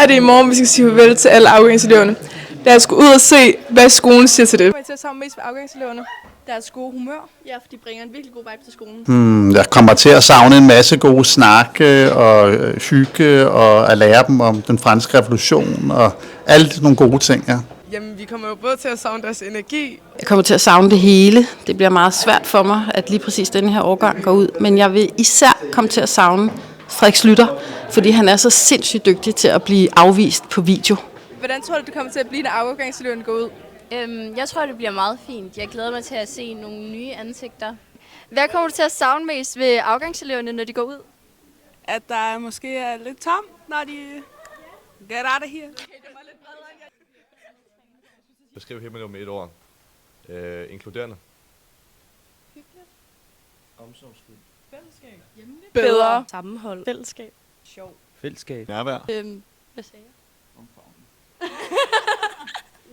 er det i morgen, vi skal sige farvel til alle afgangseleverne. Lad os gå ud og se, hvad skolen siger til det. Hvad er til at savne mest ved afgangseleverne? Deres gode humør. Ja, for de bringer en virkelig god vibe til skolen. Jeg kommer til at savne en masse gode snakke og hygge og at lære dem om den franske revolution og alle nogle gode ting, ja. Jamen, vi kommer jo både til at savne deres energi. Jeg kommer til at savne det hele. Det bliver meget svært for mig, at lige præcis denne her årgang går ud. Men jeg vil især komme til at savne Frederik Slytter, fordi han er så sindssygt dygtig til at blive afvist på video. Hvordan tror du, det kommer til at blive, når afgangseleverne går ud? Jeg tror, det bliver meget fint. Jeg glæder mig til at se nogle nye ansigter. Hvad kommer du til at savne mest ved afgangseleverne, når de går ud? At der måske er lidt tom, når de get out of here. Beskriv Himmeløv med et ord. Inkluderende. Hyggeligt. Omsorgsfuld. Fællesskab. Hjemligt. Bedre. Sammenhold. Fællesskab. Sjov. Fællesskab. Nærvær. Hvad sagde jeg? Omfavnende.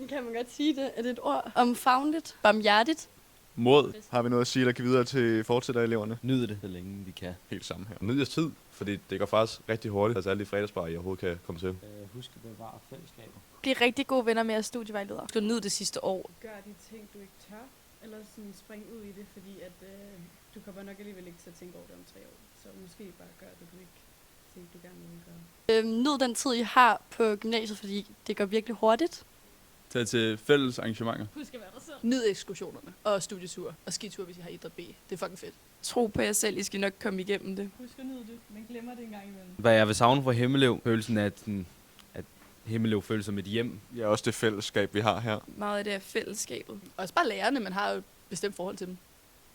Kan man godt sige det? Er det et ord? Omfavnligt. Barmhjertigt. Mod har vi noget at sige, der kan videre til fortsættereleverne. Nyd det, så længe vi kan. Helt sammen her. Nyd jeres tid, fordi det går faktisk rigtig hurtigt. Altså alle de fredagsbarer, I overhovedet kan komme til. Husk at bevare fællesskaber. Bliv rigtig gode venner med jeres studievejledere. Du nyde det sidste år. Gør de ting, du ikke tør, eller sådan spring ud i det, fordi at, du kommer nok alligevel ikke til at tænke over det om 3 år. Så måske bare gør det, du ikke tænker, du gerne vil gøre. Nyd den tid, I har på gymnasiet, fordi det går virkelig hurtigt. Tag til fælles arrangementer. Husk at være dig selv. Nyd ekskursionerne og studieture og skiture, hvis I har idræt B. Det er fucking fedt. Tro på jer selv, I skal nok komme igennem det. Husk at nyde det. Man glemmer det en gang imellem. Hvad jeg vil savne fra Himmeløv, følelsen af, at Himmeløv føles som et hjem. Ja, også det fællesskab, vi har her. Meget af det er fællesskabet. Også bare lærerne, man har jo et bestemt forhold til dem.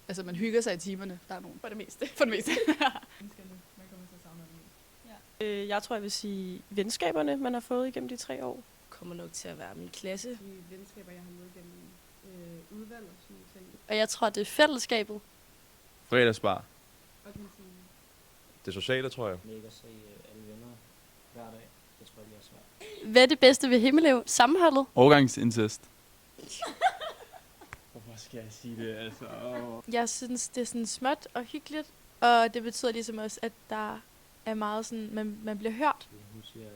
Altså, man hygger sig i timerne. Der er nogen. For det meste. For det meste. Man kommer til at savne det mest. Jeg tror, jeg vil sige venskaberne, man har fået igennem de 3 år. Kommer nok til at være min klasse. De venskaber, jeg har med gennem udvalg og sådan nogle ting. Og jeg tror, det er fællesskabet. Fredagsbar. Og kantinen. Det sociale, tror jeg. Ikke at se alle venner hver dag. Det tror jeg bliver svært. Hvad er det bedste ved Himmeløv? Sammenholdet? Årgangsincest. Hvorfor skal jeg sige det, altså? Jeg synes, det er sådan småt og hyggeligt. Og det betyder ligesom også, at der er meget sådan, man bliver hørt. Hun siger,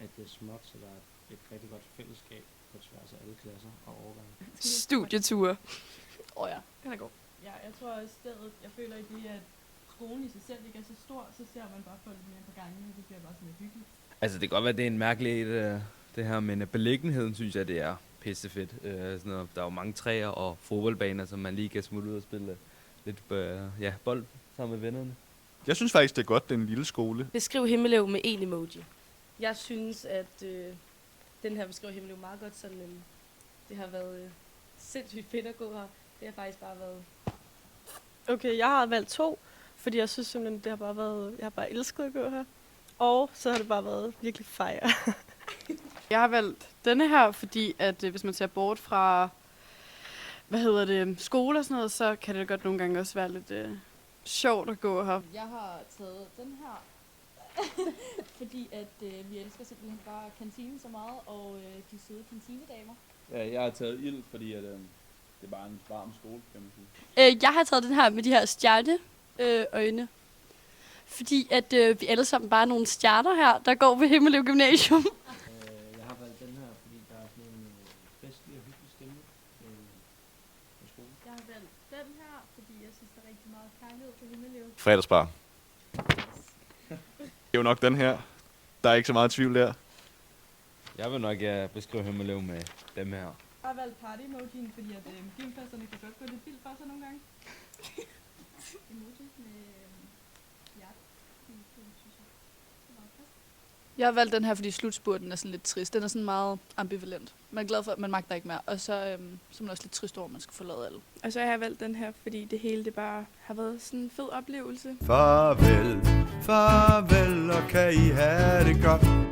at det er småt, så der er et rigtig godt fællesskab på tværs af alle klasser og årgange. Studieture. Ja, den er god. Ja, jeg tror også stedet, jeg føler i det, at skolen i sig selv ikke er så stor, så ser man bare folk mere på gangene, det bliver bare sådan lidt hyggeligt. Altså, det kan godt være, det er en mærkelig det her, men beliggenheden synes jeg, det er pissefedt. Sådan noget. Der er jo mange træer og fodboldbaner, som man lige kan smutte ud og spille lidt bold sammen med vennerne. Jeg synes faktisk, det er godt, det er en lille skole. Beskriv Himmeløv med en emoji. Jeg synes, at den her beskriver Himmeløv meget godt. Sådan, det har været sindssygt fedt at gå her. Det har faktisk bare været... Okay, jeg har valgt 2, fordi jeg synes simpelthen, det har bare været, jeg har bare elsket at gå her. Og så har det bare været virkelig fejre. Jeg har valgt denne her, fordi at hvis man ser bort fra, skole og sådan noget, så kan det godt nogle gange også være lidt sjovt at gå her. Jeg har taget den her, fordi at vi elsker simpelthen bare kantinen så meget, og de søde kantinedamer. Ja, jeg har taget ild, fordi at, det er bare en varm skole, kan man sige. Jeg har taget den her med de her stjerneøjne. Fordi at vi alle sammen bare er nogle stjerner her, der går ved Himmeløv Gymnasium. Jeg har valgt den her, fordi der er sådan en festlig og hyggelig stemning på skolen. Jeg har valgt den her, fordi jeg synes, der er rigtig meget kærlighed på Himmeløv. Fredagsbar. Det er jo nok den her. Der er ikke så meget tvivl der. Jeg vil nok beskrive Himmeløv med dem her. Jeg har valgt party-emojien, fordi at gymklasserne kan godt gå lidt vildt for sig nogle gange. Emoji med hjerte. Jeg har valgt den her, fordi slutspurten er sådan lidt trist. Den er sådan meget ambivalent. Man er glad for, at man magter ikke mere. Og så er man også lidt trist over, at man skal forlade alle. Og så har jeg valgt den her, fordi det hele det bare har været sådan en fed oplevelse. Farvel, farvel, og kan I have det godt.